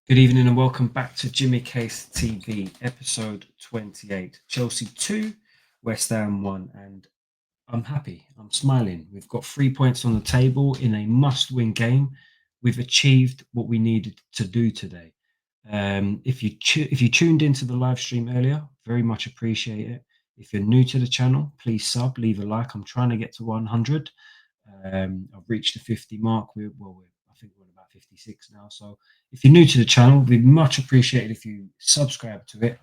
Good evening and welcome back to Jimmy Case TV, episode 28. Chelsea 2, West Ham 1, and I'm happy. I'm smiling. We've got 3 points on the table in a must win game. We've achieved what we needed to do today. If you tuned into the live stream earlier, very much appreciate it. If you're new to the channel, please leave a like. I'm trying to get to 100. I've reached the 50 mark. I think we're on about 56 now. So if you're new to the channel, we'd much appreciate it if you subscribe to it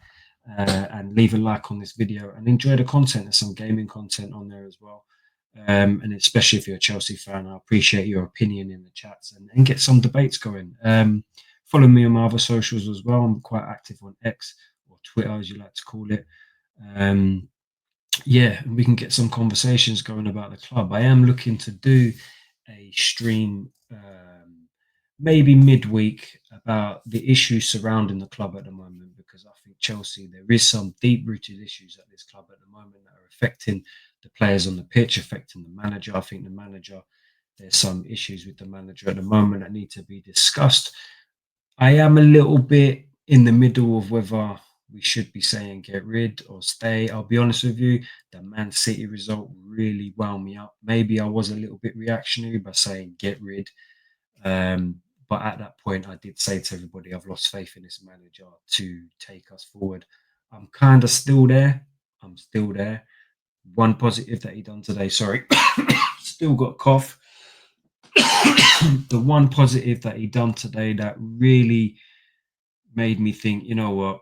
and leave a like on this video and enjoy the content. There's some gaming content on there as well. And especially if you're a Chelsea fan, I appreciate your opinion in the chats and get some debates going. Follow me on my other socials as well. I'm quite active on X or Twitter, as you like to call it. Yeah, and we can get some conversations going about the club. I am looking to do a stream maybe midweek about the issues surrounding the club at the moment, because I think Chelsea, there is some deep rooted issues at this club at the moment that are affecting the players on the pitch, affecting the manager. I think the manager, there's some issues with the manager at the moment that need to be discussed. I am a little bit in the middle of whether we should be saying get rid or stay. I'll be honest with you, the Man City result really wound me up. Maybe I was a little bit reactionary by saying get rid. But at that point, I did say to everybody, I've lost faith in this manager to take us forward. I'm kind of still there. I'm still there. One positive that he done today, sorry, still got a cough. The one positive that he done today that really made me think, you know what?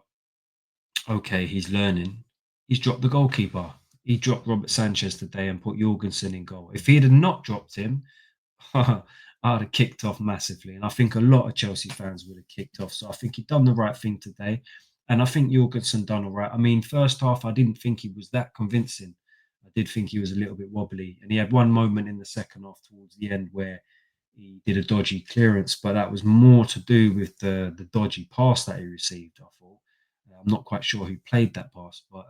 Okay, he's learning. He's dropped the goalkeeper. He dropped Robert Sanchez today and put Jorgensen in goal. If he had not dropped him, I'd have kicked off massively. And I think a lot of Chelsea fans would have kicked off. So I think he done the right thing today. And I think Jorgensen done all right. I mean, first half, I didn't think he was that convincing. I did think he was a little bit wobbly. And he had one moment in the second half towards the end where he did a dodgy clearance, but that was more to do with the dodgy pass that he received, I thought. I'm not quite sure who played that pass, but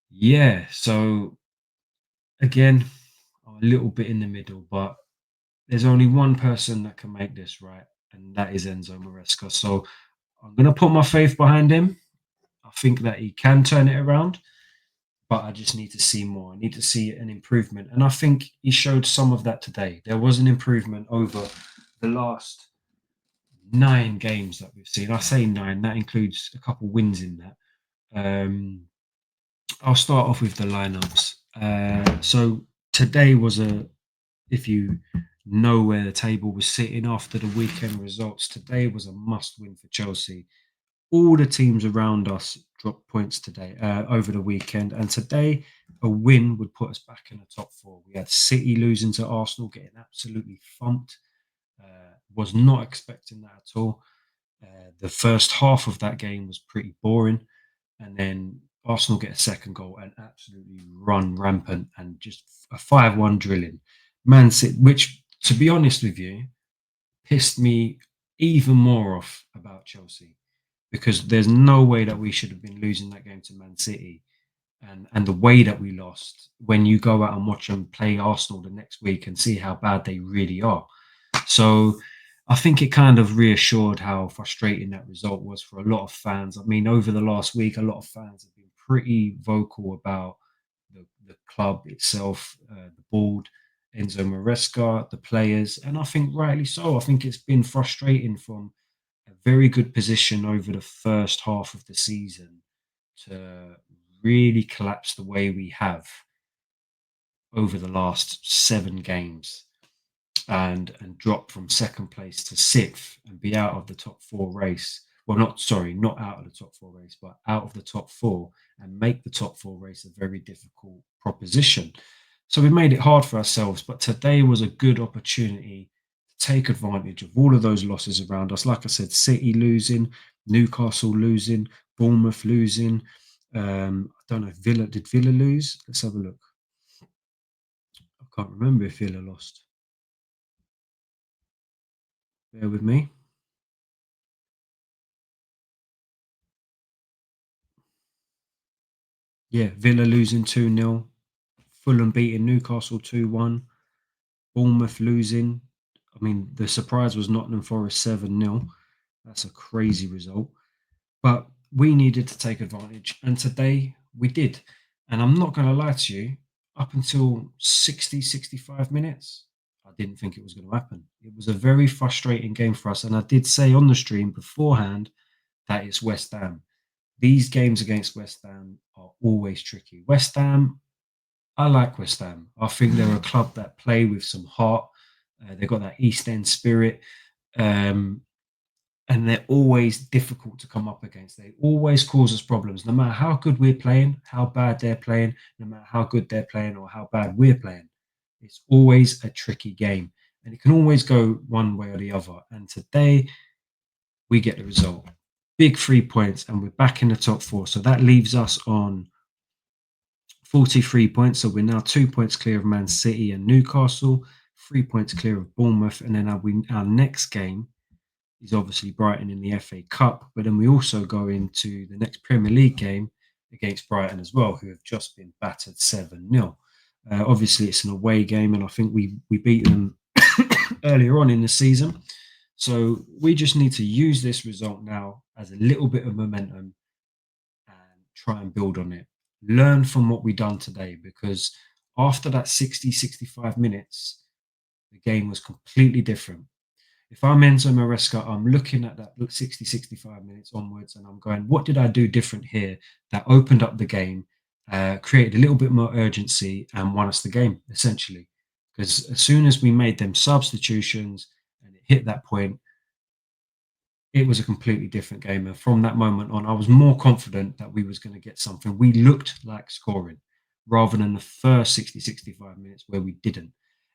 yeah. So again, I'm a little bit in the middle, but there's only one person that can make this right, and that is Enzo Maresca. So I'm going to put my faith behind him. I think that he can turn it around, but I just need to see more. I need to see an improvement, and I think he showed some of that today. There was an improvement over the last 9 games that we've seen. I say 9, that includes a couple wins in that. I'll start off with the lineups. So today was if you know where the table was sitting after the weekend results, today was a must win for Chelsea. All the teams around us dropped points today over the weekend, and today a win would put us back in the top 4. We had City losing to Arsenal, getting absolutely thumped. Was not expecting that at all. The first half of that game was pretty boring, and then Arsenal get a second goal and absolutely run rampant and just a 5-1 drilling. Man City, which, to be honest with you, pissed me even more off about Chelsea, because there's no way that we should have been losing that game to Man City. And the way that we lost, when you go out and watch them play Arsenal the next week and see how bad they really are. So I think it kind of reassured how frustrating that result was for a lot of fans. I mean, over the last week, a lot of fans have been pretty vocal about the club itself, the board, Enzo Maresca, the players, and I think rightly so. I think it's been frustrating from a very good position over the first half of the season to really collapse the way we have over the last 7 games and drop from second place to 6th and be out of the top 4 race. Well, not out of the top 4 race, but out of the top 4 and make the top 4 race a very difficult proposition. So we made it hard for ourselves, but today was a good opportunity to take advantage of all of those losses around us. Like I said, City losing, Newcastle losing, Bournemouth losing. I don't know if did Villa lose? Let's have a look. I can't remember if Villa lost. Bear with me. Yeah, Villa losing 2-0. Fulham beating Newcastle 2-1. Bournemouth losing. I mean, the surprise was Nottingham Forest 7-0. That's a crazy result. But we needed to take advantage. And today we did. And I'm not going to lie to you, up until 60, 65 minutes, I didn't think it was going to happen. It was a very frustrating game for us. And I did say on the stream beforehand that it's West Ham. These games against West Ham are always tricky. West Ham, I like West Ham. I think they're a club that play with some heart. They've got that East End spirit. Um, and they're always difficult to come up against. They always cause us problems, no matter how good we're playing, how bad they're playing, no matter how good they're playing or how bad we're playing. It's always a tricky game, and it can always go one way or the other. And today we get the result. Big 3 points, and we're back in the top four. So that leaves us on 43 points. So we're now 2 points clear of Man City and Newcastle, 3 points clear of Bournemouth, and then our next game is obviously Brighton in the FA Cup, but then we also go into the next Premier League game against Brighton as well, who have just been battered 7-0. Obviously, it's an away game, and I think we beat them earlier on in the season. So we just need to use this result now as a little bit of momentum and try and build on it. Learn from what we done today, because after that 60, 65 minutes, the game was completely different. If I'm Enzo Maresca, I'm looking at that 60, 65 minutes onwards, and I'm going, what did I do different here that opened up the game, created a little bit more urgency, and won us the game, essentially? Because as soon as we made them substitutions and it hit that point, it was a completely different game. And from that moment on, I was more confident that we was going to get something. We looked like scoring rather than the first 60, 65 minutes where we didn't.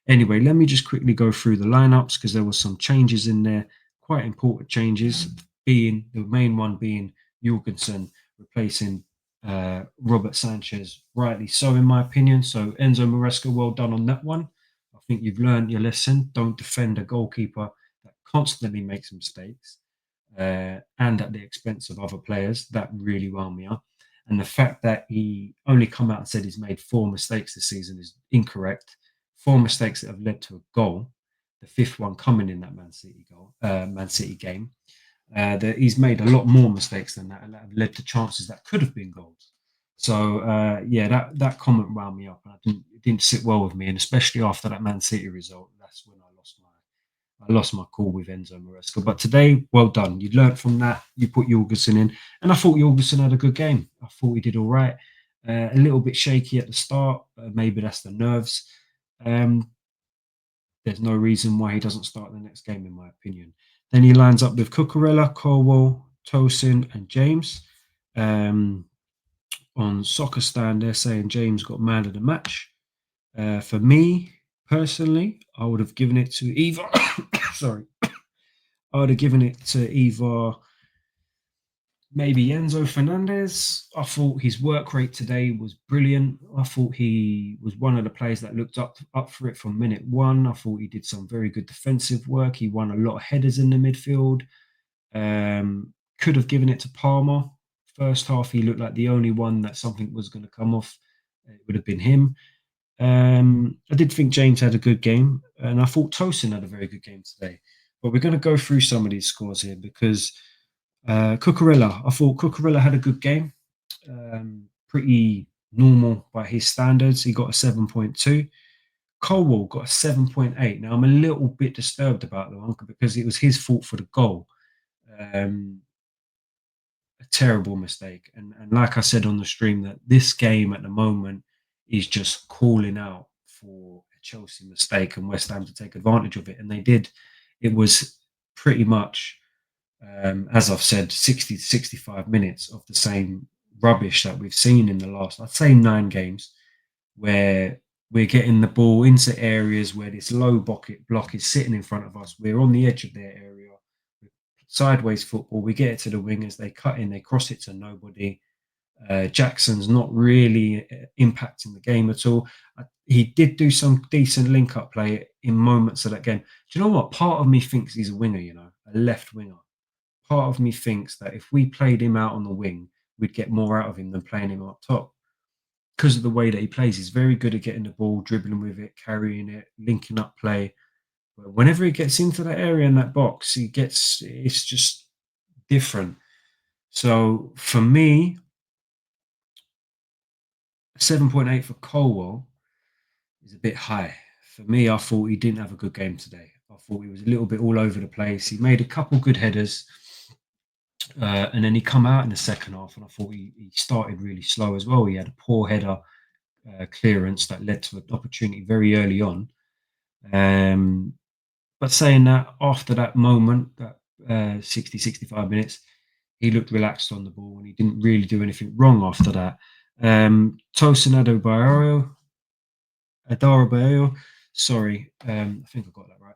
Anyway, let me just quickly go through the lineups because there were some changes in there, quite important changes, being the main one being Jorgensen replacing Robert Sanchez, rightly so, in my opinion. So Enzo Maresca, well done on that one. I think you've learned your lesson. Don't defend a goalkeeper that constantly makes mistakes and at the expense of other players. That really wound me up. And the fact that he only come out and said he's made 4 mistakes this season is incorrect. 4 mistakes that have led to a goal. The fifth one coming in that Man City game. That he's made a lot more mistakes than that, and that have led to chances that could have been goals. So yeah, that comment wound me up, and it didn't sit well with me, and especially after that Man City result, that's when I lost my cool with Enzo Maresca. But today, well done. You learnt from that. You put Jorgensen in, and I thought Jorgensen had a good game. I thought he did all right. A little bit shaky at the start. Maybe that's the nerves. Um, there's no reason why he doesn't start the next game, in my opinion. Then he lines up with Cucurella, Colwell, Tosin, and James. Um, on Soccer Stand, they're saying James got man of the match. For me personally, I would have given it to either. Sorry, I would have given it to either maybe Enzo Fernandez. I thought his work rate today was brilliant. I thought he was one of the players that looked up for it from minute one. I thought he did some very good defensive work. He won a lot of headers in the midfield. Could have given it to Palmer. First half, he looked like the only one that something was going to come off. It would have been him. I did think James had a good game, and I thought Tosin had a very good game today. But we're going to go through some of these scores here because Cucurella, I thought Cucurella had a good game, pretty normal by his standards. He got a 7.2. Colwell got a 7.8. Now, I'm a little bit disturbed about the one because it was his fault for the goal. A terrible mistake. And like I said on the stream, that this game at the moment is just calling out for a Chelsea mistake and West Ham to take advantage of it. And they did. It was pretty much, as I've said, 60 to 65 minutes of the same rubbish that we've seen in the last, I'd say, 9 games, where we're getting the ball into areas where this low block is sitting in front of us. We're on the edge of their area. Sideways football. We get it to the wingers. They cut in. They cross it to nobody. Jackson's not really impacting the game at all. He did do some decent link-up play in moments of that game. Do you know what? Part of me thinks he's a winger, a left winger. Part of me thinks that if we played him out on the wing, we'd get more out of him than playing him up top. Because of the way that he plays, he's very good at getting the ball, dribbling with it, carrying it, linking up play. But whenever he gets into that area in that box, it's just different. So for me, 7.8 for Colwell is a bit high. For me, I thought he didn't have a good game today. I thought he was a little bit all over the place. He made a couple good headers, and then he come out in the second half, and I thought he started really slow as well. He had a poor header clearance that led to an opportunity very early on. Um, but saying that, after that moment, that 60, 65 minutes, he looked relaxed on the ball and he didn't really do anything wrong after that. Tosin Adarabayo, sorry, I think I got that right.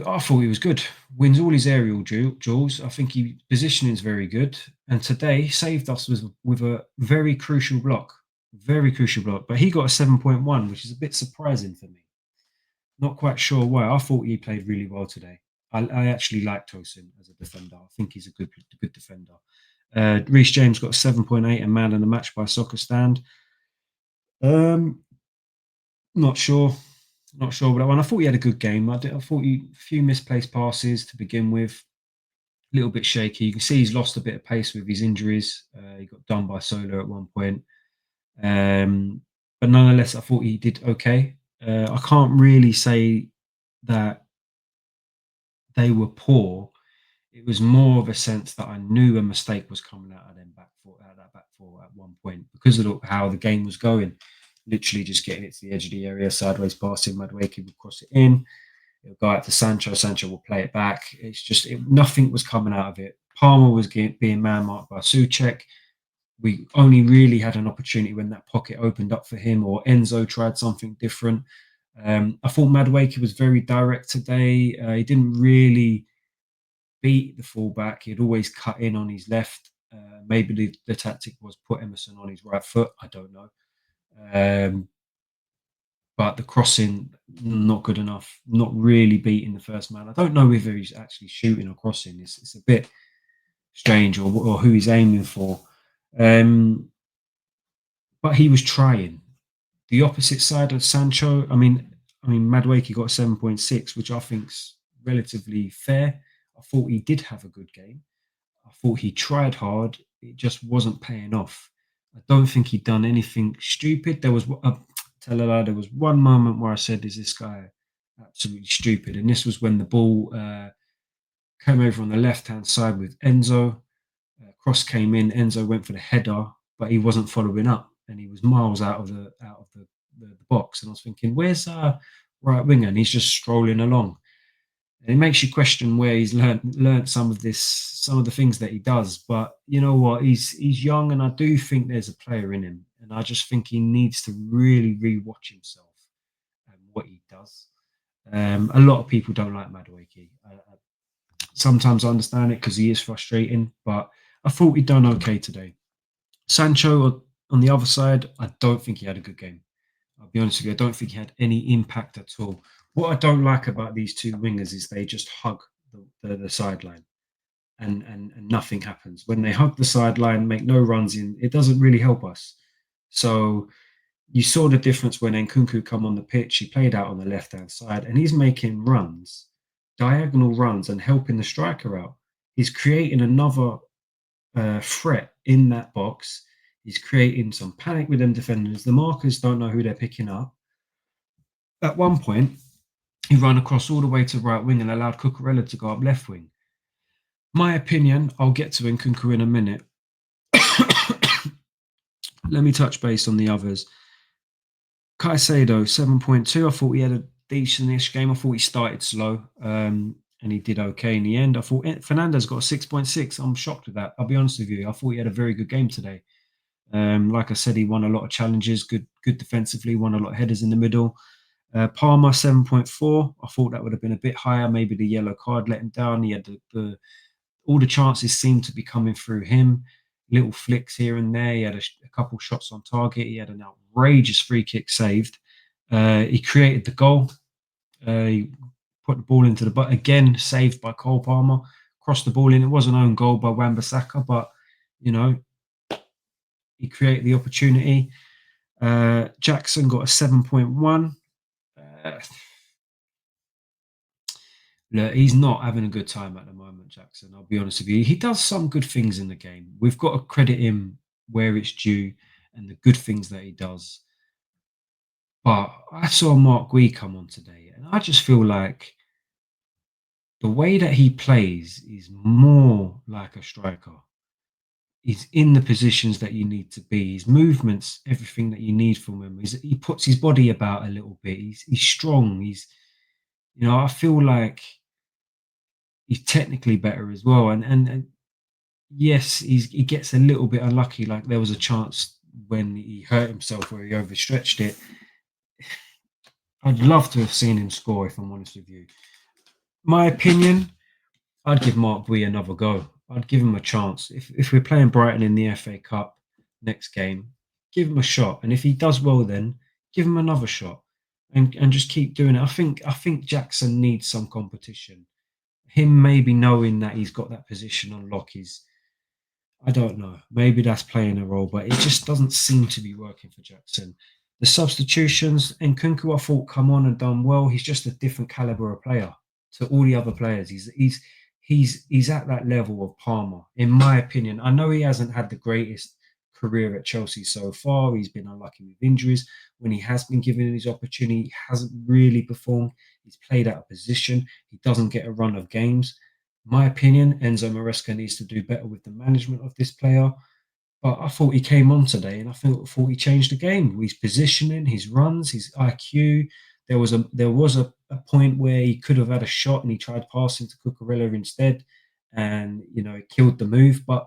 I thought he was good. Wins all his aerial duels. I think he positioning is very good. And today he saved us with a very crucial block. But he got a 7.1, which is a bit surprising for me. Not quite sure why. I thought he played really well today. I actually like Tosin as a defender. I think he's a good defender. Reece James got a 7.8, a man in the match by Soccer Stand. Um, not sure. Not sure about that one. I thought he had a good game. I thought a few misplaced passes to begin with, a little bit shaky. You can see he's lost a bit of pace with his injuries. He got done by Solar at one point. But nonetheless, I thought he did okay. I can't really say that they were poor. It was more of a sense that I knew a mistake was coming out of them that back four at one point because of how the game was going. Literally just getting it to the edge of the area, sideways passing. Madueke would cross it in. It'll go out to Sancho. Sancho will play it back. It's just nothing was coming out of it. Palmer was being man marked by Souček. We only really had an opportunity when that pocket opened up for him, or Enzo tried something different. I thought Madueke was very direct today. He didn't really beat the fullback. He'd always cut in on his left. Maybe the tactic was put Emerson on his right foot. I don't know. But the crossing, not good enough. Not really beating the first man. I don't know whether he's actually shooting or crossing. It's a bit strange, or who he's aiming for. But he was trying. The opposite side of Sancho, Madueke got a 7.6, which I think's relatively fair. I thought he did have a good game. I thought he tried hard. It just wasn't paying off. I don't think he'd done anything stupid. There was tell a lie. There was one moment where I said, "Is this guy absolutely stupid?" And this was when the ball came over on the left-hand side with Enzo. Cross came in. Enzo went for the header, but he wasn't following up, and he was miles out of the box. And I was thinking, "Where's our right winger?" And he's just strolling along. And it makes you question where he's learned some of the things that he does. But you know what? He's young, and I do think there's a player in him, and I just think he needs to really rewatch himself and what he does. A lot of people don't like Madueke. Sometimes I understand it because he is frustrating, but I thought he'd done okay today. Sancho on the other side, I don't think he had a good game. I'll be honest with you, I don't think he had any impact at all. What I don't like about these two wingers is they just hug the sideline, and nothing happens. When they hug the sideline, make no runs in, it doesn't really help us. So you saw the difference when Nkunku come on the pitch. He played out on the left-hand side, and he's making runs, diagonal runs, and helping the striker out. He's creating another threat in that box. He's creating some panic with them defenders. The markers don't know who they're picking up. At one point, he ran across all the way to right wing and allowed Cucurella to go up left wing. My opinion, I'll get to Nkunku in a minute. Let me touch base on the others. Caicedo, 7.2. I thought he had a decent-ish game. I thought he started slow, and he did okay in the end. I thought Fernandez got a 6.6. I'm shocked with that. I'll be honest with you. I thought he had a very good game today. Like I said, he won a lot of challenges, good defensively, won a lot of headers in the middle. Palmer, 7.4. I thought that would have been a bit higher. Maybe the yellow card let him down. He had all the chances seemed to be coming through him. Little flicks here and there. He had a couple shots on target. He had an outrageous free kick saved. He created the goal. He put the ball into the butt again, saved by Cole Palmer. Crossed the ball in. It was an own goal by Wan-Bissaka, but he created the opportunity. Jackson got a 7.1. Look, he's not having a good time at the moment, Jackson. I'll be honest with you. He does some good things in the game. We've got to credit him where it's due and the good things that he does. But I saw Mark Gui come on today, and I just feel like the way that he plays is more like a striker. He's in the positions that you need to be. His movements, everything that you need from him. He puts his body about a little bit. He's strong. I feel like he's technically better as well. And yes, he gets a little bit unlucky. Like there was a chance when he hurt himself where he overstretched it. I'd love to have seen him score, if I'm honest with you. My opinion, I'd give Mark Bui another go. I'd give him a chance. If we're playing Brighton in the FA Cup next game, give him a shot. And if he does well, then give him another shot, and just keep doing it. I think Jackson needs some competition. Him maybe knowing that he's got that position on lock is, I don't know. Maybe that's playing a role, but it just doesn't seem to be working for Jackson. The substitutions, and Kunku, I thought, come on and done well. He's just a different caliber of player to all the other players. He's at that level of Palmer, in my opinion. I know he hasn't had the greatest career at Chelsea so far. He's been unlucky with injuries. When he has been given his opportunity, he hasn't really performed. He's played out of position. He doesn't get a run of games. My opinion, Enzo Maresca needs to do better with the management of this player. But I thought he came on today, and I thought he changed the game. His positioning, his runs, his IQ. There was a point where he could have had a shot, and he tried passing to Cucurella instead, and it killed the move. But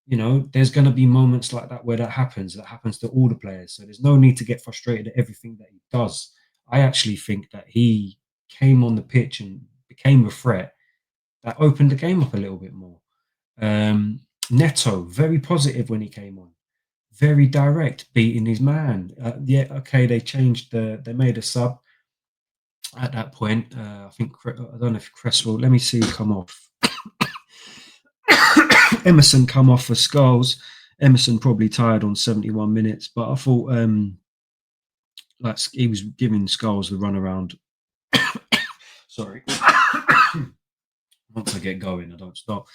there's going to be moments like that where that happens. That happens to all the players. So there's no need to get frustrated at everything that he does. I actually think that he came on the pitch and became a threat that opened the game up a little bit more. Um, Neto, very positive when he came on, very direct, beating his man. Yeah, okay, they made a sub at that point. I think I don't know if Cresswell. Let me see, come off. Emerson come off for Skulls. Emerson probably tired on 71 minutes, but I thought like he was giving Skulls the run around. Sorry. Once I get going, I don't stop.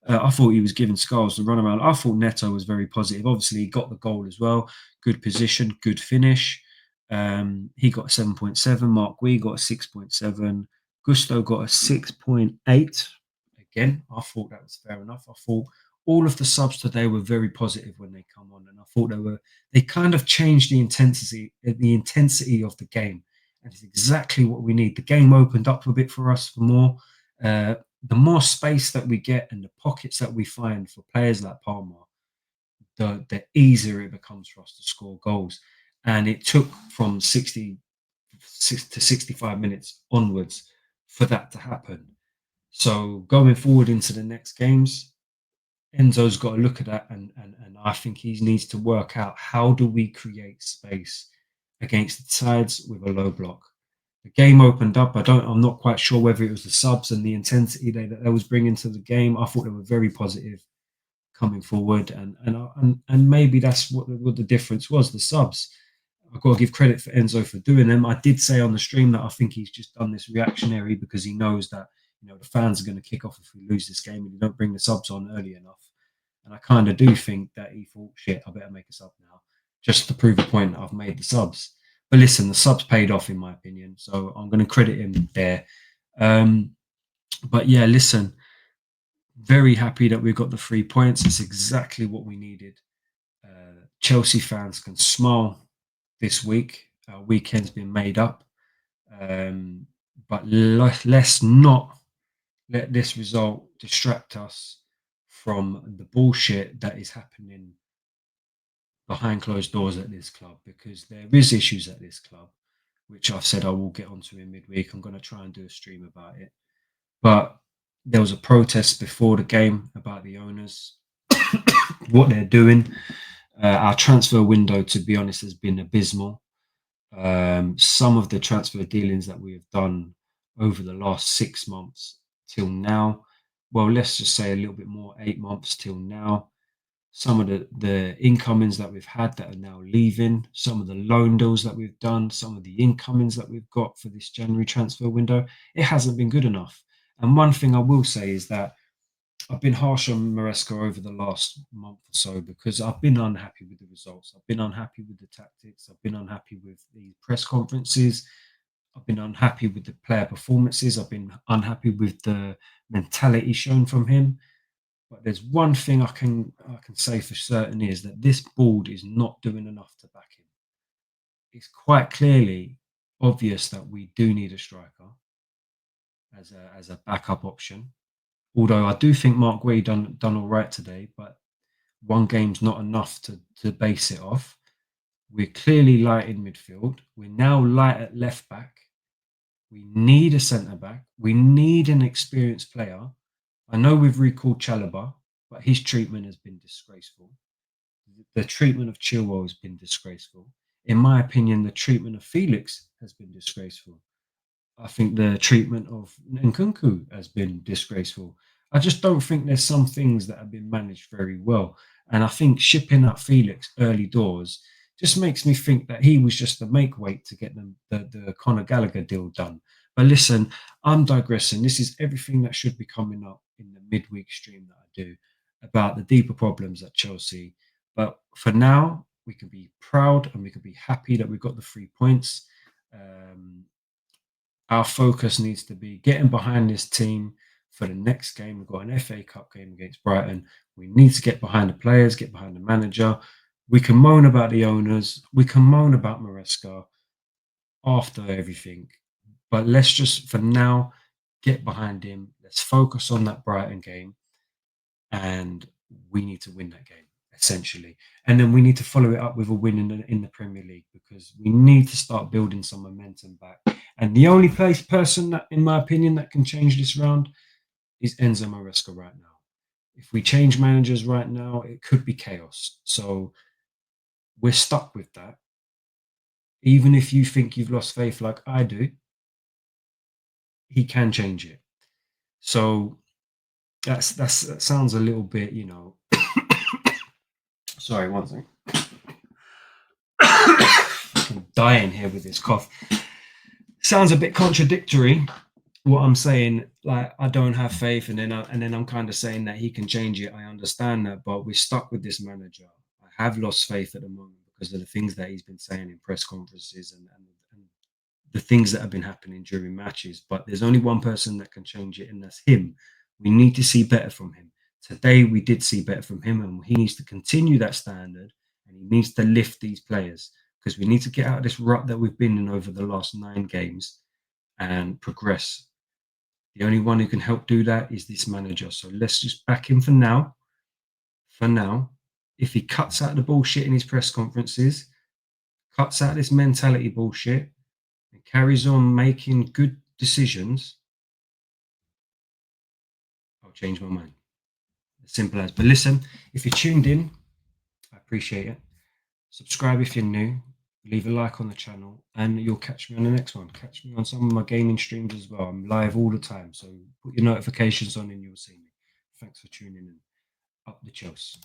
I thought he was giving Skulls the runaround. I thought Neto was very positive. Obviously, he got the goal as well. Good position, good finish. He got a 7.7. Mark Gui got a 6.7. Gusto got a 6.8. Again, I thought that was fair enough. I thought all of the subs today were very positive when they come on, and I thought they kind of changed the intensity of the game, and it's exactly what we need. The game opened up a bit for us for more. The more space that we get and the pockets that we find for players like Palmer, the easier it becomes for us to score goals. And it took from 60 to 65 minutes onwards for that to happen. So going forward into the next games, Enzo's got to look at that, and I think he needs to work out how do we create space against the sides with a low block. The game opened up. I'm not quite sure whether it was the subs and the intensity that was bringing to the game. I thought they were very positive coming forward, and maybe that's what the difference was. The subs. I've got to give credit for Enzo for doing them. I did say on the stream that I think he's just done this reactionary because he knows that the fans are going to kick off if we lose this game and you don't bring the subs on early enough. And I kind of do think that he thought, shit, I better make a sub now, just to prove a point that I've made the subs. But listen, the subs paid off in my opinion, so I'm going to credit him there. But yeah, listen, very happy that we've got the 3 points. It's exactly what we needed. Chelsea fans can smile this week. Our weekend's been made up. But let's not let this result distract us from the bullshit that is happening behind closed doors at this club, because there is issues at this club, which I've said I will get onto in midweek. I'm going to try and do a stream about it. But there was a protest before the game about the owners, what they're doing. Our transfer window, to be honest, has been abysmal. Some of the transfer dealings that we have done over the last 6 months till now, well, let's just say a little bit more, 8 months till now. Some of the incomings that we've had that are now leaving, some of the loan deals that we've done, some of the incomings that we've got for this January transfer window, it hasn't been good enough. And one thing I will say is that I've been harsh on Maresca over the last month or so because I've been unhappy with the results. I've been unhappy with the tactics. I've been unhappy with the press conferences. I've been unhappy with the player performances. I've been unhappy with the mentality shown from him. But there's one thing I can say for certain is that this board is not doing enough to back him. It's quite clearly obvious that we do need a striker as a backup option. Although I do think Mark Guay done all right today, but one game's not enough to base it off. We're clearly light in midfield. We're now light at left back. We need a centre back. We need an experienced player. I know we've recalled Chalobah, but his treatment has been disgraceful. The treatment of Chilwell has been disgraceful. In my opinion, the treatment of Felix has been disgraceful. I think the treatment of Nkunku has been disgraceful. I just don't think there's some things that have been managed very well. And I think shipping out Felix early doors just makes me think that he was just the make weight to get them the Conor Gallagher deal done. But listen, I'm digressing. This is everything that should be coming up in the midweek stream that I do about the deeper problems at Chelsea. But for now, we can be proud and we can be happy that we got the 3 points. Um, our focus needs to be getting behind this team for the next game. We've got an FA Cup game against Brighton. We need to get behind the players, get behind the manager. We can moan about the owners. We can moan about Maresca after everything. But let's just, for now, get behind him. Let's focus on that Brighton game. And we need to win that game, essentially. And then we need to follow it up with a win in the Premier League because we need to start building some momentum back. And the only person that, in my opinion, that can change this round is Enzo Maresca right now. If we change managers right now, it could be chaos. So we're stuck with that. Even if you think you've lost faith like I do, he can change it. So that sounds a little bit, sorry, one thing. I'm dying here with this cough. Sounds a bit contradictory. What I'm saying, like I don't have faith, and then I'm kind of saying that he can change it. I understand that, but we're stuck with this manager. I have lost faith at the moment because of the things that he's been saying in press conferences and the things that have been happening during matches. But there's only one person that can change it, and that's him. We need to see better from him. Today we did see better from him, and he needs to continue that standard, and he needs to lift these players because we need to get out of this rut that we've been in over the last 9 games and progress. The only one who can help do that is this manager. So let's just back him for now. For now, if he cuts out the bullshit in his press conferences, cuts out this mentality bullshit, and carries on making good decisions, I'll change my mind. As simple as. But listen, if you're tuned in, I appreciate it. Subscribe if you're new. Leave a like on the channel, and you'll catch me on the next one. Catch me on some of my gaming streams as well. I'm live all the time, so put your notifications on and you'll see me. Thanks for tuning in. Up the Chels.